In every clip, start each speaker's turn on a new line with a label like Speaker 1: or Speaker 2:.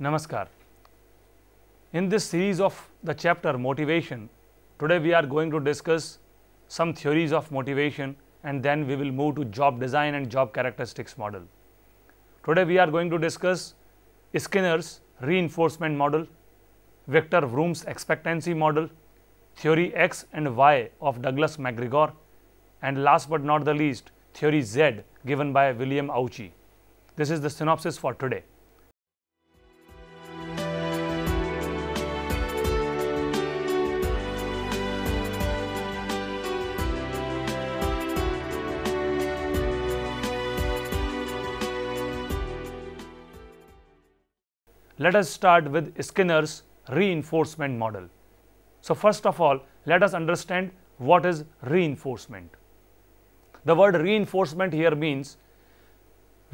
Speaker 1: Namaskar. In this series of the chapter Motivation, today we are going to discuss some theories of motivation and then we will move to job design and job characteristics model. Today we are going to discuss Skinner's reinforcement model, Victor Vroom's expectancy model, theory X and Y of Douglas McGregor, and last but not the least, theory Z given by William Auchi. This is the synopsis for today. Let us start with Skinner's reinforcement model. So first of all, let us understand what is reinforcement. The word reinforcement here means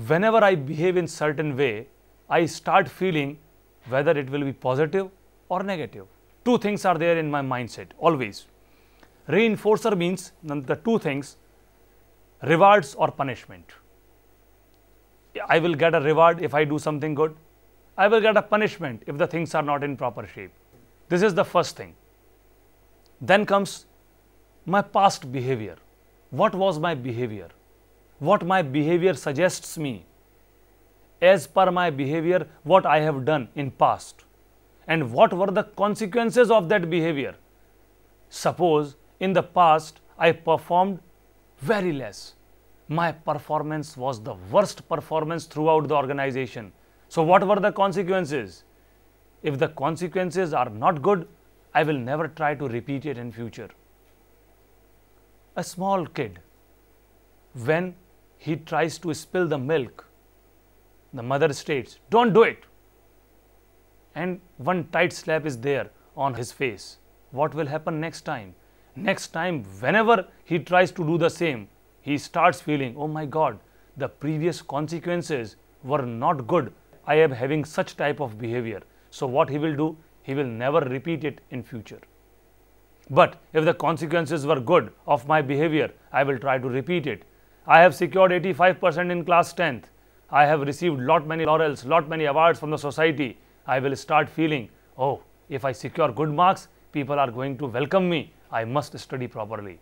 Speaker 1: whenever I behave in certain way, I start feeling whether it will be positive or negative. Two things are there in my mindset always. Reinforcer means the two things, rewards or punishment. I will get a reward if I do something good. I will get a punishment if the things are not in proper shape. This is the first thing. Then comes my past behavior. What was my behavior? What my behavior suggests me. As per my behavior, what I have done in past. And what were the consequences of that behavior? Suppose in the past I performed very less. My performance was the worst performance throughout the organization. So what were the consequences? If the consequences are not good, I will never try to repeat it in future. A small kid, when he tries to spill the milk, the mother states, "Don't do it." And one tight slap is there on his face. What will happen next time? Next time, whenever he tries to do the same, he starts feeling, "Oh my God, the previous consequences were not good. I am having such type of behavior." So what he will do? He will never repeat it in future. But if the consequences were good of my behavior, I will try to repeat it. I have secured 85% in class 10th. I have received lot many laurels, lot many awards from the society. I will start feeling, oh, if I secure good marks, people are going to welcome me. I must study properly.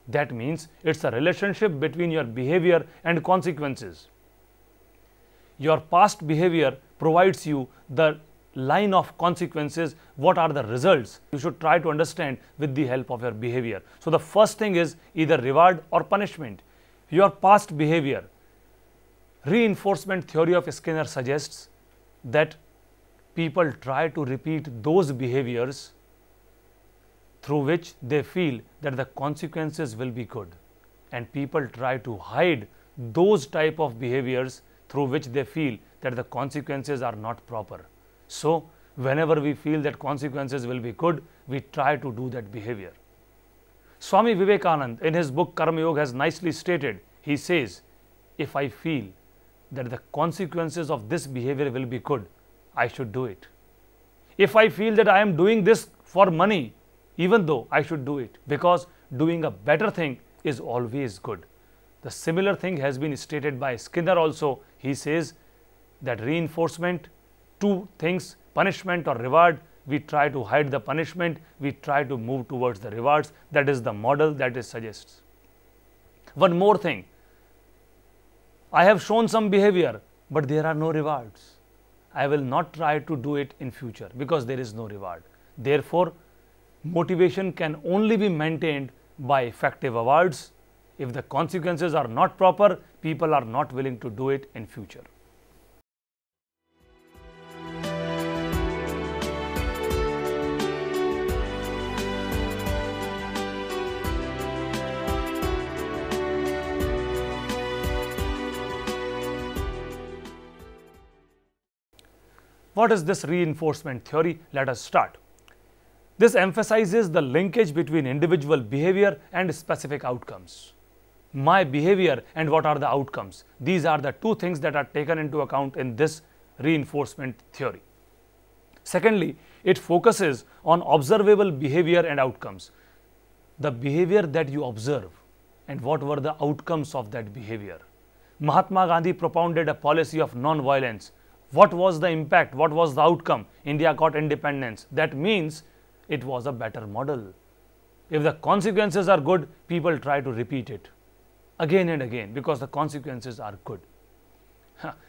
Speaker 1: That means it's a relationship between your behavior and consequences. Your past behavior provides you the line of consequences. What are the results? You should try to understand with the help of your behavior. So the first thing is either reward or punishment. Your past behavior. Reinforcement theory of Skinner suggests that people try to repeat those behaviors through which they feel that the consequences will be good, and people try to hide those type of behaviors through which they feel that the consequences are not proper. So whenever we feel that consequences will be good, we try to do that behavior. Swami Vivekananda in his book Karma Yoga has nicely stated, he says, if I feel that the consequences of this behavior will be good, I should do it. If I feel that I am doing this for money, even though I should do it, because doing a better thing is always good. The similar thing has been stated by Skinner also. He says that reinforcement, two things, punishment or reward, we try to hide the punishment, we try to move towards the rewards. That is the model that it suggests. One more thing, I have shown some behavior, but there are no rewards. I will not try to do it in future because there is no reward. Therefore, motivation can only be maintained by effective awards. If the consequences are not proper, people are not willing to do it in future. What is this reinforcement theory? Let us start. This emphasizes the linkage between individual behavior and specific outcomes. My behavior and what are the outcomes. These are the two things that are taken into account in this reinforcement theory. Secondly, it focuses on observable behavior and outcomes. The behavior that you observe and what were the outcomes of that behavior. Mahatma Gandhi propounded a policy of non-violence What was the impact? What was the outcome? India got independence. That means it was a better model. If the consequences are good, people try to repeat it again and again because the consequences are good.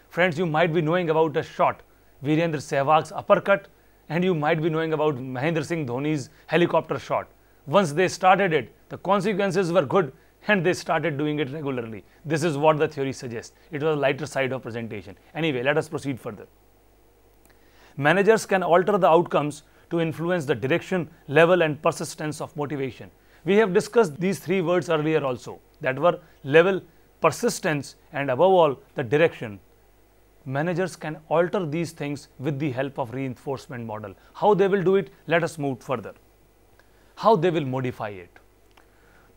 Speaker 1: Friends, you might be knowing about a shot, Virendra Sehwag's uppercut, and you might be knowing about Mahendra Singh Dhoni's helicopter shot. Once they started it, the consequences were good and they started doing it regularly. This is what the theory suggests. It was a lighter side of presentation. Anyway, let us proceed further. Managers can alter the outcomes to influence the direction, level and persistence of motivation. We have discussed these three words earlier also, that were level, persistence and above all the direction. Managers can alter these things with the help of reinforcement model. How they will do it? Let us move further. How they will modify it?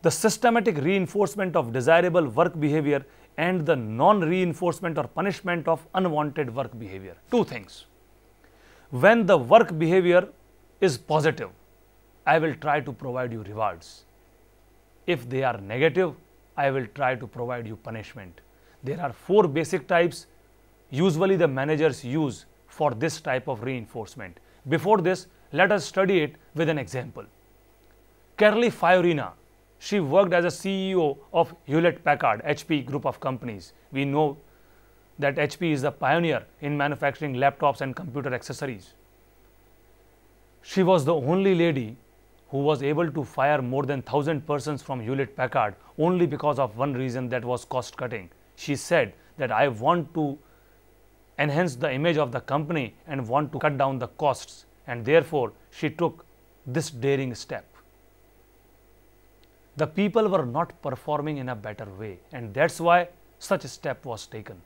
Speaker 1: The systematic reinforcement of desirable work behavior and the non-reinforcement or punishment of unwanted work behavior. Two things. When the work behavior is positive, I will try to provide you rewards. If they are negative, I will try to provide you punishment. There are four basic types usually the managers use for this type of reinforcement. Before this, let us study it with an example. Carly Fiorina, she worked as a CEO of Hewlett-Packard, HP group of companies. We know that HP is the pioneer in manufacturing laptops and computer accessories. She was the only lady who was able to fire more than 1,000 persons from Hewlett-Packard only because of one reason, that was cost cutting. She said that I want to enhance the image of the company and want to cut down the costs, and therefore she took this daring step. The people were not performing in a better way, and that's why such a step was taken.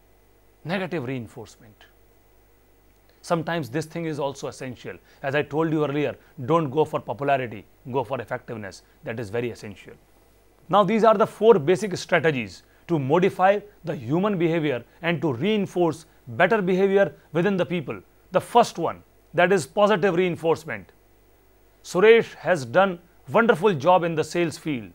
Speaker 1: Negative reinforcement. Sometimes this thing is also essential. As I told you earlier, don't go for popularity, go for effectiveness. That is very essential. Now these are the four basic strategies to modify the human behavior and to reinforce better behavior within the people. The first one, that is positive reinforcement. Suresh has done wonderful job in the sales field.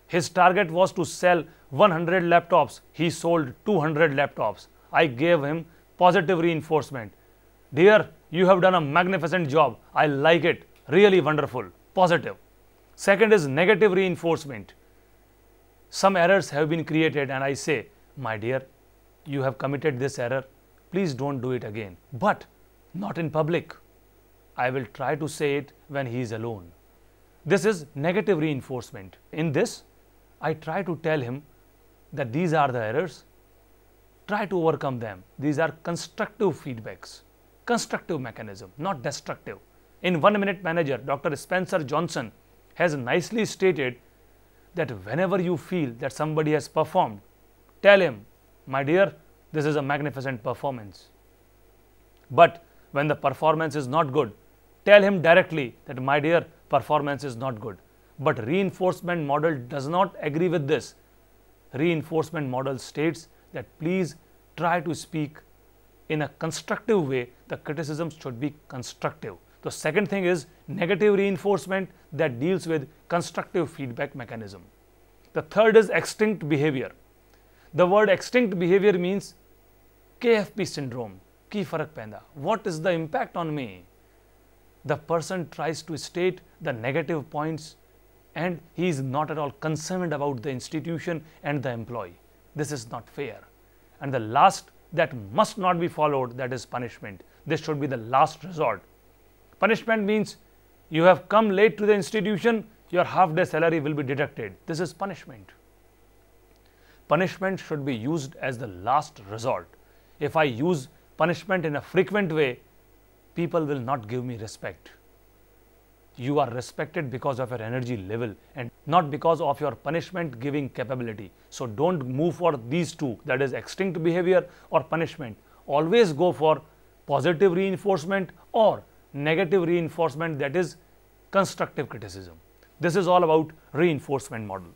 Speaker 1: His target was to sell 100 laptops. He sold 200 laptops. I gave him positive reinforcement. Dear, you have done a magnificent job. I like it. Really wonderful. Positive. Second is negative reinforcement. Some errors have been created and I say, my dear, you have committed this error. Please don't do it again. But not in public. I will try to say it when he is alone. This is negative reinforcement. In this, I try to tell him that these are the errors. Try to overcome them. These are constructive feedbacks, constructive mechanism, not destructive. In 1 Minute Manager, Dr. Spencer Johnson has nicely stated that whenever you feel that somebody has performed, tell him, my dear, this is a magnificent performance. But when the performance is not good, tell him directly that, my dear, performance is not good. But reinforcement model does not agree with this. Reinforcement model states that please try to speak in a constructive way. The criticism should be constructive. The second thing is negative reinforcement that deals with constructive feedback mechanism. The third is extinct behavior. The word extinct behavior means KFP syndrome. Ki farak painda. What is the impact on me? The person tries to state the negative points and he is not at all concerned about the institution and the employee. This is not fair. And the last that must not be followed, that is punishment. This should be the last resort. Punishment means you have come late to the institution, your half-day salary will be deducted. This is punishment. Punishment should be used as the last resort. If I use punishment in a frequent way, people will not give me respect. You are respected because of your energy level and not because of your punishment giving capability. So don't move for these two, that is extinct behavior or punishment. Always go for positive reinforcement or negative reinforcement, that is constructive criticism. This is all about reinforcement model.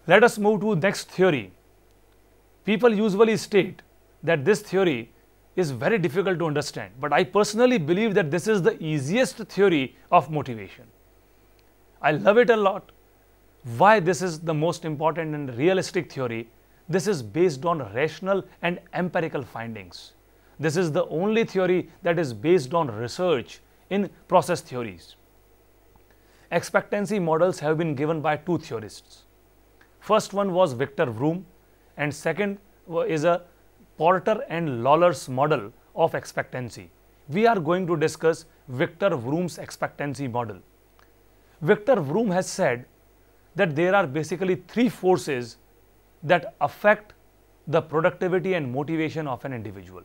Speaker 1: Let us move to next theory. People usually state that this theory is very difficult to understand, but I personally believe that this is the easiest theory of motivation. I love it a lot. Why this is the most important and realistic theory? This is based on rational and empirical findings. This is the only theory that is based on research in process theories. Expectancy models have been given by two theorists. First one was Victor Vroom, and second is a Porter and Lawler's model of expectancy. We are going to discuss Victor Vroom's expectancy model. Victor Vroom has said that there are basically three forces that affect the productivity and motivation of an individual.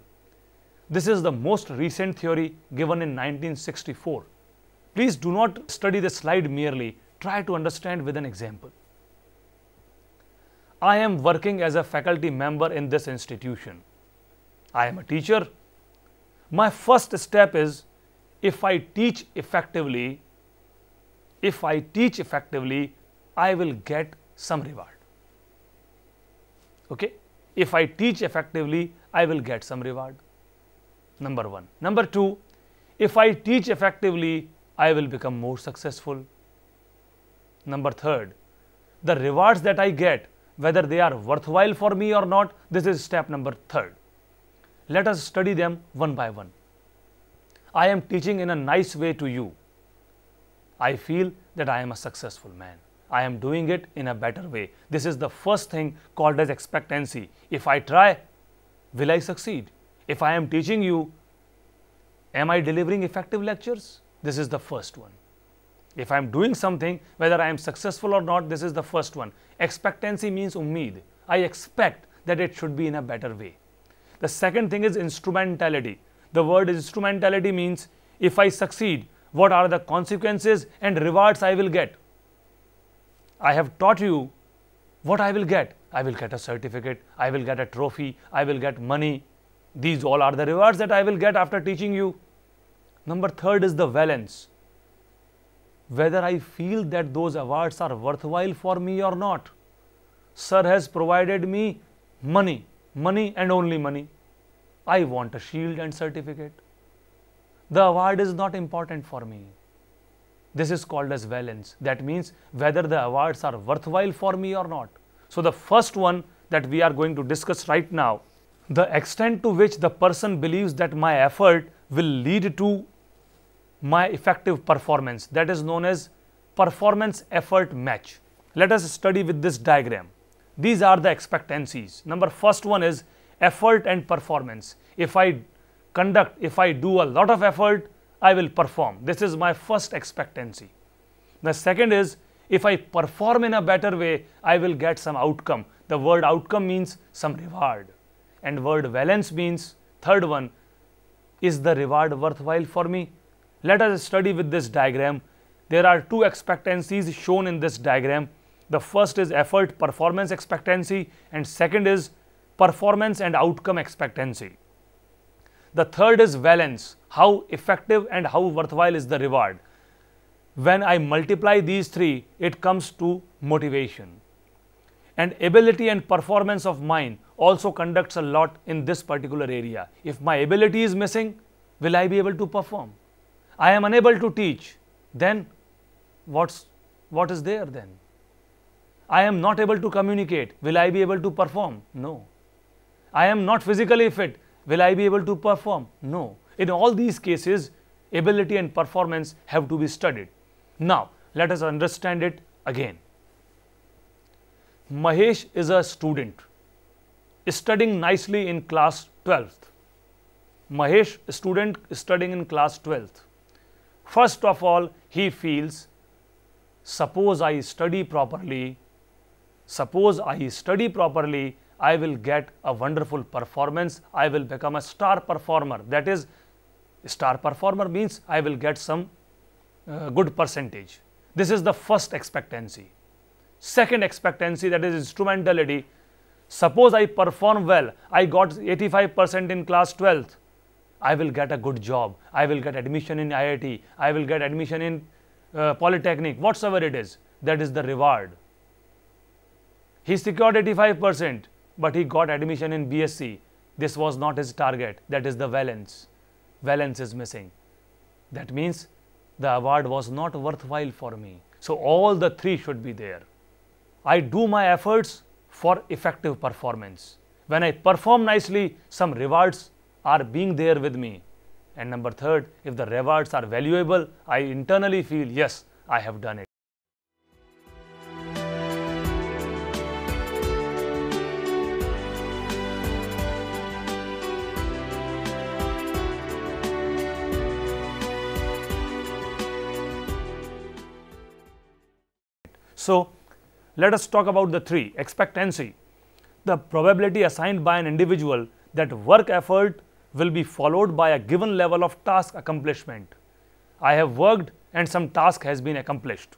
Speaker 1: This is the most recent theory given in 1964. Please do not study the slide merely, try to understand with an example. I am working as a faculty member in this institution. I am a teacher. My first step is, if I teach effectively, I will get some reward. Okay? If I teach effectively, I will get some reward. Number one. Number two, if I teach effectively, I will become more successful. Number third, the rewards that I get, whether they are worthwhile for me or not, this is step number third. Let us study them one by one. I am teaching in a nice way to you. I feel that I am a successful man. I am doing it in a better way. This is the first thing called as expectancy. If I try, will I succeed? If I am teaching you, am I delivering effective lectures? This is the first one. If I am doing something, whether I am successful or not, this is the first one. Expectancy means ummeed. I expect that it should be in a better way. The second thing is instrumentality. The word instrumentality means if I succeed, what are the consequences and rewards I will get? I have taught you what I will get. I will get a certificate, I will get a trophy, I will get money. These all are the rewards that I will get after teaching you. Number third is the valence. Whether I feel that those awards are worthwhile for me or not. Sir has provided me money and only money. I want a shield and certificate. The award is not important for me. This is called as valence. That means whether the awards are worthwhile for me or not. So the first one that we are going to discuss right now, the extent to which the person believes that my effort will lead to my effective performance, that is known as performance effort match. Let us study with this diagram. These are the expectancies. Number first one is effort and performance. If I do a lot of effort, I will perform. This is my first expectancy. The second is, if I perform in a better way, I will get some outcome. The word outcome means some reward. And word valence means, third one, is the reward worthwhile for me? Let us study with this diagram. There are two expectancies shown in this diagram. The first is effort performance expectancy, and second is performance and outcome expectancy. The third is valence, how effective and how worthwhile is the reward. When I multiply these three, it comes to motivation. And ability and performance of mine also conducts a lot in this particular area. If my ability is missing, will I be able to perform? I am unable to teach, then what is there then? I am not able to communicate, will I be able to perform? No. I am not physically fit, will I be able to perform? No. In all these cases, ability and performance have to be studied. Now, let us understand it again. Mahesh is a student studying nicely in class 12th. Mahesh, student studying in class 12th. First of all, he feels, suppose I study properly, I will get a wonderful performance, I will become a star performer. That is, star performer means I will get some good percentage. This is the first expectancy. Second expectancy, that is instrumentality. Suppose I perform well, I got 85% in class 12th. I will get a good job, I will get admission in IIT, I will get admission in Polytechnic, whatsoever it is. That is the reward. He secured 85%. but he got admission in BSc. This was not his target, that is the valence. Valence is missing. That means the award was not worthwhile for me. So all the three should be there. I do my efforts for effective performance. When I perform nicely, some rewards are being there with me. And number third, if the rewards are valuable, I internally feel, yes, I have done it. So let us talk about the three. Expectancy, the probability assigned by an individual that work effort will be followed by a given level of task accomplishment. I have worked and some task has been accomplished.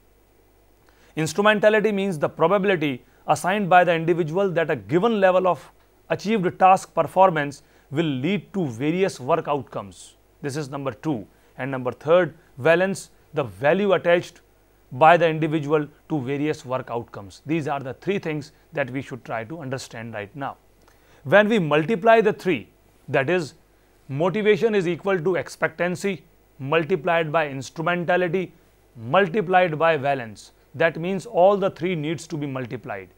Speaker 1: Instrumentality means the probability assigned by the individual that a given level of achieved task performance will lead to various work outcomes. This is number two. And number third, valence, the value attached by the individual to various work outcomes. These are the three things that we should try to understand right now. When we multiply the three, that is, motivation is equal to expectancy multiplied by instrumentality multiplied by valence. That means all the three needs to be multiplied.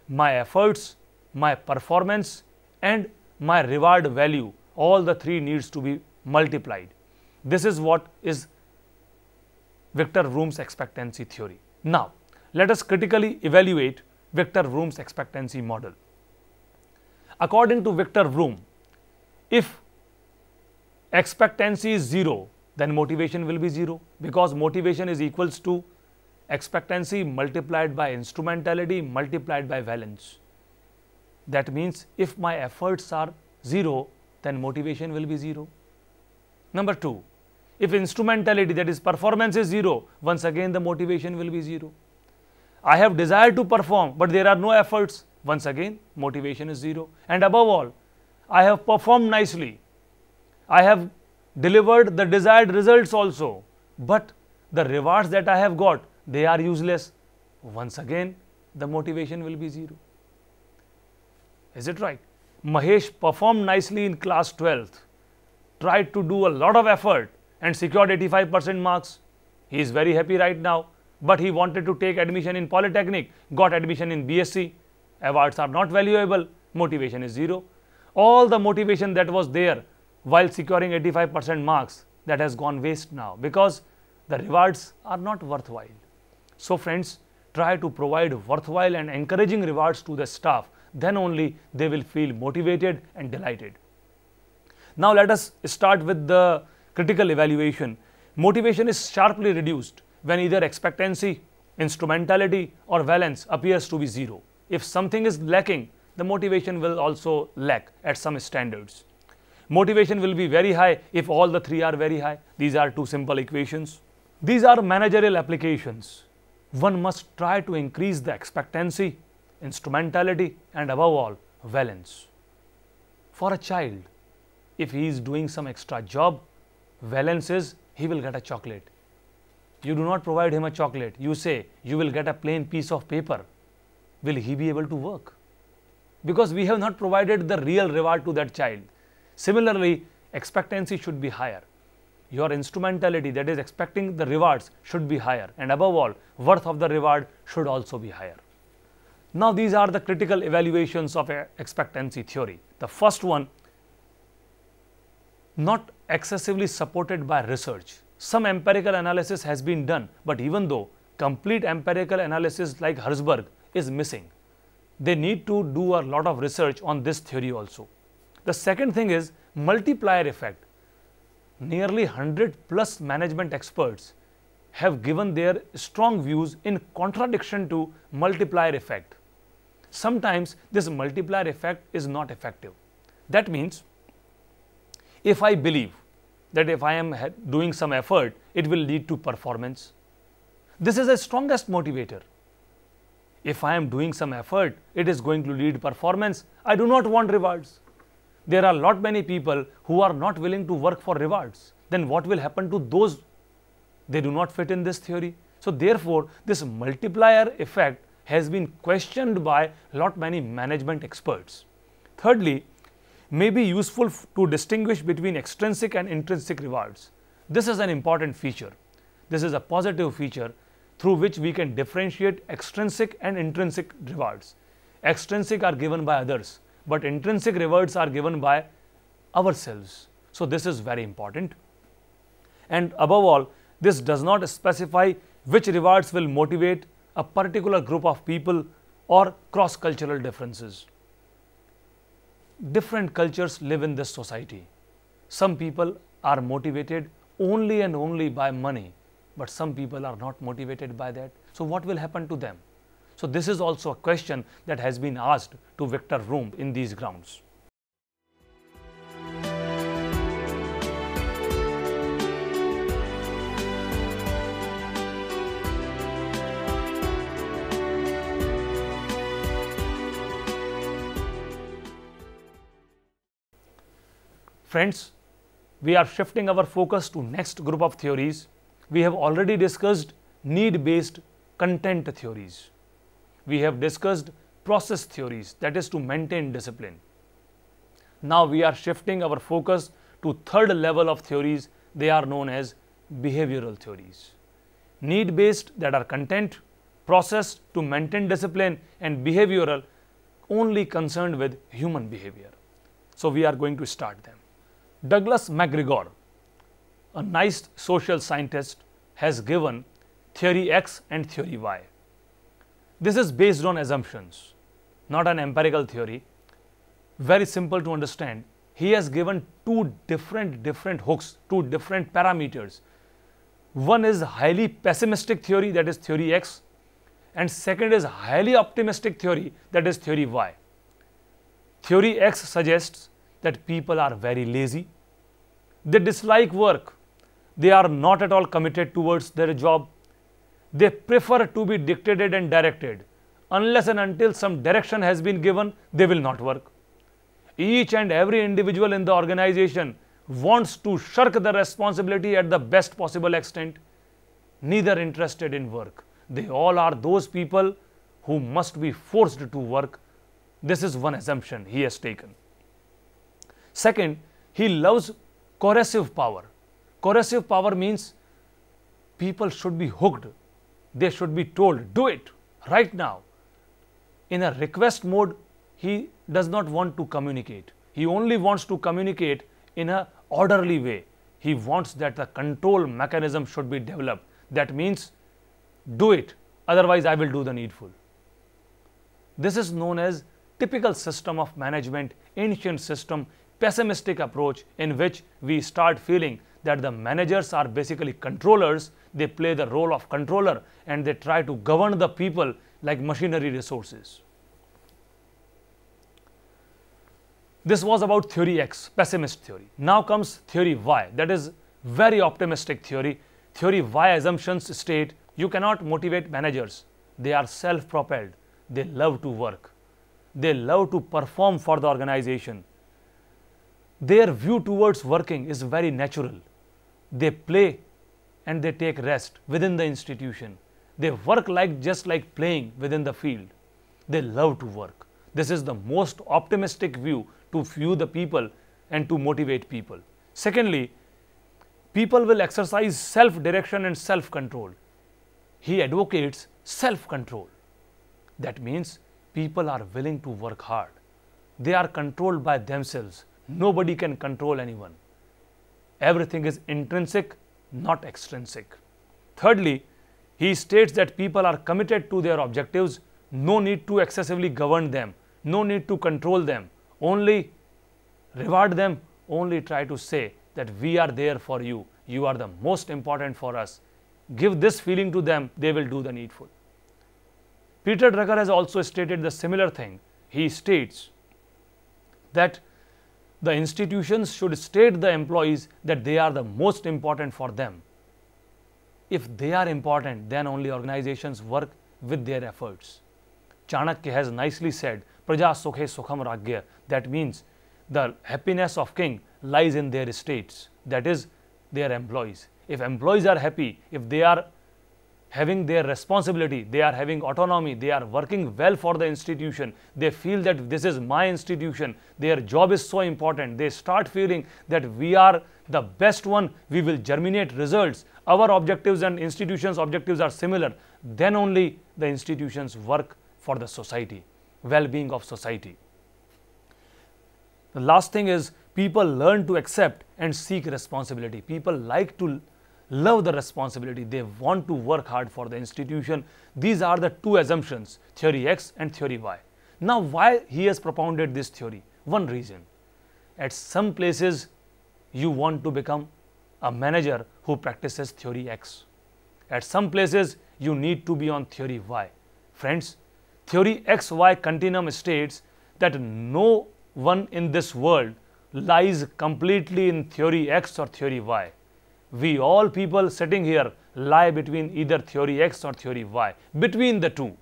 Speaker 1: My efforts, my performance and my reward value, all the three needs to be multiplied. This is what is Victor Vroom's expectancy theory. Now, let us critically evaluate Victor Vroom's expectancy model. According to Victor Vroom, if expectancy is 0, then motivation will be 0, because motivation is equals to expectancy multiplied by instrumentality multiplied by valence. That means if my efforts are 0, then motivation will be 0. Number 2, if instrumentality, that is performance, is 0, once again the motivation will be 0. I have desire to perform, but there are no efforts, once again motivation is 0. And above all, I have performed nicely, I have delivered the desired results also, but the rewards that I have got, they are useless, once again the motivation will be 0. Is it right? Mahesh performed nicely in class 12th, tried to do a lot of effort and secured 85% marks. He is very happy right now, but he wanted to take admission in Polytechnic, got admission in BSc. Awards are not valuable, motivation is 0. All the motivation that was there while securing 85% marks, that has gone waste now, because the rewards are not worthwhile. So friends, try to provide worthwhile and encouraging rewards to the staff, then only they will feel motivated and delighted. Now let us start with the critical evaluation. Motivation is sharply reduced when either expectancy, instrumentality or valence appears to be 0. If something is lacking, the motivation will also lack at some standards. Motivation will be very high if all the three are very high. These are two simple equations. These are managerial applications. One must try to increase the expectancy, instrumentality and above all valence. For a child, if he is doing some extra job, valence is he will get a chocolate. You do not provide him a chocolate, you say you will get a plain piece of paper. Will he be able to work? Because we have not provided the real reward to that child. Similarly, expectancy should be higher. Your instrumentality, that is expecting the rewards, should be higher, and above all, worth of the reward should also be higher. Now these are the critical evaluations of expectancy theory. The first one, not excessively supported by research. Some empirical analysis has been done, but even though complete empirical analysis like Herzberg is missing, they need to do a lot of research on this theory also. The second thing is multiplier effect. Nearly 100 plus management experts have given their strong views in contradiction to multiplier effect. Sometimes this multiplier effect is not effective. That means if I believe that if I am doing some effort, it will lead to performance, this is the strongest motivator. If I am doing some effort, it is going to lead performance. I do not want rewards. There are lot many people who are not willing to work for rewards. Then what will happen to those? They do not fit in this theory. So therefore, this multiplier effect has been questioned by lot many management experts. Thirdly, may be useful to distinguish between extrinsic and intrinsic rewards. This is an important feature. This is a positive feature through which we can differentiate extrinsic and intrinsic rewards. Extrinsic are given by others, but intrinsic rewards are given by ourselves. So this is very important. And above all, this does not specify which rewards will motivate a particular group of people or cross-cultural differences. Different cultures live in this society. Some people are motivated only and only by money, but some people are not motivated by that. So what will happen to them? So this is also a question that has been asked to Victor Room in these grounds. Friends, we are shifting our focus to next group of theories. We have already discussed need-based content theories. We have discussed process theories, that is to maintain discipline. Now we are shifting our focus to third level of theories. They are known as behavioral theories. Need-based, that are content, process to maintain discipline, and behavioral only concerned with human behavior. So we are going to start them. Douglas McGregor, a nice social scientist, has given theory X and theory Y. This is based on assumptions, not an empirical theory. Very simple to understand. He has given two different hooks, two different parameters. One is highly pessimistic theory, that is theory X, and second is highly optimistic theory, that is theory Y. Theory X suggests that people are very lazy, they dislike work, they are not at all committed towards their job, they prefer to be dictated and directed. Unless and until some direction has been given, they will not work. Each and every individual in the organization wants to shirk the responsibility at the best possible extent, neither interested in work. They all are those people who must be forced to work. This is one assumption he has taken. Second, he loves coercive power. Coercive power means people should be hooked. They should be told, do it right now. In a request mode, he does not want to communicate. He only wants to communicate in an orderly way. He wants that the control mechanism should be developed. That means, do it, otherwise I will do the needful. This is known as typical system of management, ancient system, pessimistic approach, in which we start feeling that the managers are basically controllers. They play the role of controller and they try to govern the people like machinery resources. This was about theory X, pessimist theory. Now comes theory Y, that is very optimistic theory. Theory Y assumptions state you cannot motivate managers. They are self-propelled. They love to work. They love to perform for the organization. Their view towards working is very natural. They play and they take rest within the institution. They work just like playing within the field. They love to work. This is the most optimistic view to view the people and to motivate people. Secondly, people will exercise self-direction and self-control. He advocates self-control. That means people are willing to work hard. They are controlled by themselves. Nobody can control anyone. Everything is intrinsic, not extrinsic. Thirdly, he states that people are committed to their objectives. No need to excessively govern them. No need to control them. Only reward them. Only try to say that we are there for you. You are the most important for us. Give this feeling to them. They will do the needful. Peter Drucker has also stated the similar thing. He states that the institutions should state the employees that they are the most important for them. If they are important, then only organizations work with their efforts. Chanakya has nicely said, Praja sukhe sukham ragya. That means the happiness of king lies in their estates, that is their employees. If employees are happy, if they are having their responsibility, they are having autonomy, they are working well for the institution, they feel that this is my institution, their job is so important, they start feeling that we are the best one, we will germinate results, our objectives and institutions' objectives are similar, then only the institutions work for the society, well-being of society. The last thing is people learn to accept and seek responsibility. People like to love the responsibility. They want to work hard for the institution. These are the two assumptions, theory X and theory Y. Now, why he has propounded this theory? One reason. At some places, you want to become a manager who practices theory X. At some places, you need to be on theory Y. Friends, theory XY continuum states that no one in this world lies completely in theory X or theory Y. We all people sitting here lie between either theory X or theory Y, between the two.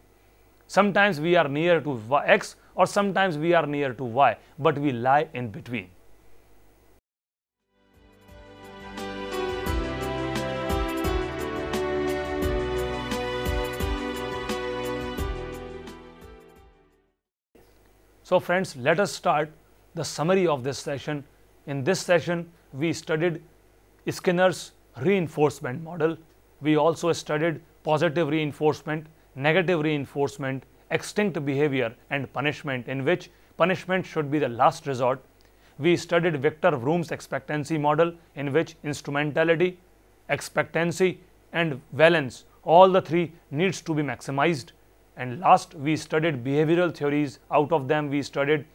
Speaker 1: Sometimes we are near to X or sometimes we are near to Y, but we lie in between. So friends, let us start the summary of this session. In this session, we studied Skinner's reinforcement model. We also studied positive reinforcement, negative reinforcement, extinct behavior and punishment, in which punishment should be the last resort. We studied Victor Vroom's expectancy model, in which instrumentality, expectancy and valence, all the three needs to be maximized. And last, we studied behavioral theories. Out of them, we studied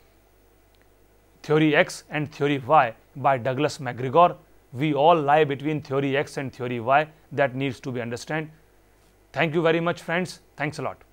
Speaker 1: theory X and theory Y by Douglas McGregor. We all lie between theory X and theory Y. That needs to be understood. Thank you very much, friends. Thanks a lot.